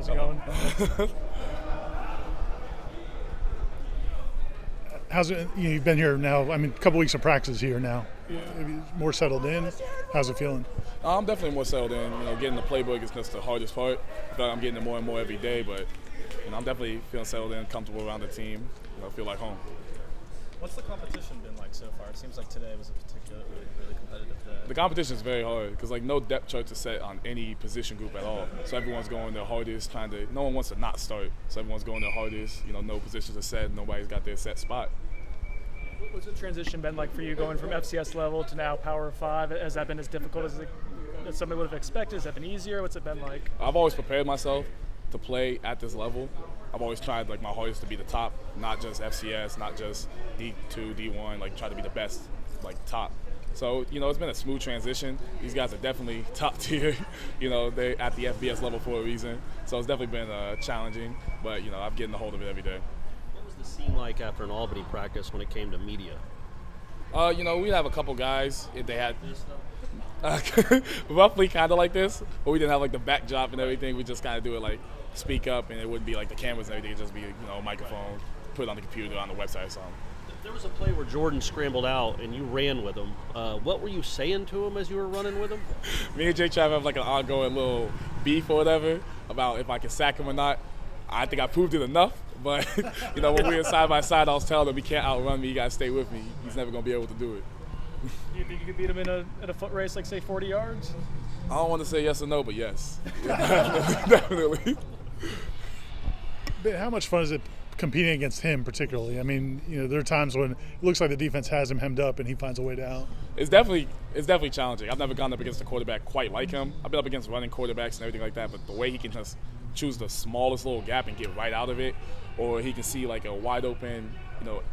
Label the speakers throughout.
Speaker 1: How's it going?
Speaker 2: How's it? You've been here now. I mean, a couple weeks of practice here now. Have you more settled in? How's it feeling?
Speaker 3: I'm definitely more settled in. Getting the playbook is just the hardest part. I feel like I'm getting it more and more every day, but I'm definitely feeling settled in, comfortable around the team. Feel like home.
Speaker 1: What's the competition been like so far? It seems like today was a particularly really competitive day.
Speaker 3: The competition is very hard because no depth charts are set on any position group at all. So everyone's going their hardest, no one wants to not start. So everyone's going their hardest. No positions are set. Nobody's got their set spot.
Speaker 1: What's the transition been like for you going from FCS level to now Power 5? Has that been as difficult as somebody would have expected? Has that been easier? What's it been like?
Speaker 3: I've always prepared myself to play at this level. I've always tried my hardest to be the top, not just FCS, not just D2, D1, try to be the best, top. So, it's been a smooth transition. These guys are definitely top tier. They're at the FBS level for a reason. So it's definitely been challenging, but, I'm getting a hold of it every day.
Speaker 4: What was the scene like after an Albany practice when it came to media?
Speaker 3: We'd have a couple guys, if they had roughly kind of like this, but we didn't have the backdrop and everything. We just kind of do it speak up, and it wouldn't be the cameras and everything. It'd just be a microphone, put it on the computer, on the website or something.
Speaker 4: There was a play where Jordan scrambled out and you ran with him. What were you saying to him as you were running with him?
Speaker 3: Me and Jake Trevor have an ongoing little beef or whatever about if I can sack him or not. I think I proved it enough, but when we were side by side, I was telling him he can't outrun me. You gotta stay with me. He's never gonna be able to do it.
Speaker 1: Do you think you could beat him in a foot race, say 40 yards?
Speaker 3: I don't want to say yes or no, but yes, definitely.
Speaker 2: How much fun is it competing against him particularly? I mean, there are times when it looks like the defense has him hemmed up and he finds a way to out.
Speaker 3: It's definitely challenging. I've never gone up against a quarterback quite like him. I've been up against running quarterbacks and everything like that, but the way he can just choose the smallest little gap and get right out of it, or he can see a wide open,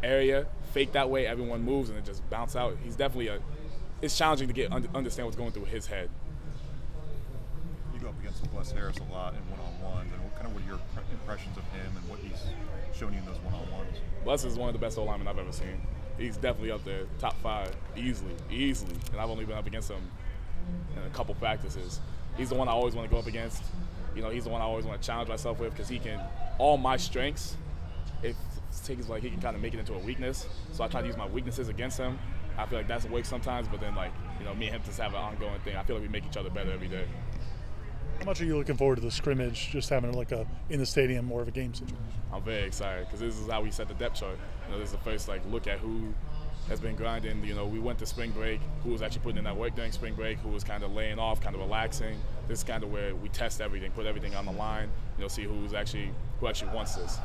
Speaker 3: area, fake that way, everyone moves and it just bounce out. He's definitely it's challenging to understand what's going through his head.
Speaker 5: You go up against Wes Harris a lot in one-on-ones, and what are your impressions of him and what he's shown you in those one-on-ones?
Speaker 3: Wes is one of the best O-linemen I've ever seen. He's definitely up there, top 5, easily. And I've only been up against him in a couple practices. He's the one I always want to go up against. He's the one I always want to challenge myself with because he can, all my strengths, it seems like he can kind of make it into a weakness. So I try to use my weaknesses against him. I feel like that's a work sometimes, but then me and him just have an ongoing thing. I feel like we make each other better every day.
Speaker 2: How much are you looking forward to the scrimmage, just having in the stadium, more of a game situation?
Speaker 3: I'm very excited because this is how we set the depth chart. This is the first look at who has been grinding. We went to spring break, who was actually putting in that work during spring break, who was kind of laying off, kind of relaxing. This is kind of where we test everything, put everything on the line, see who actually wants this.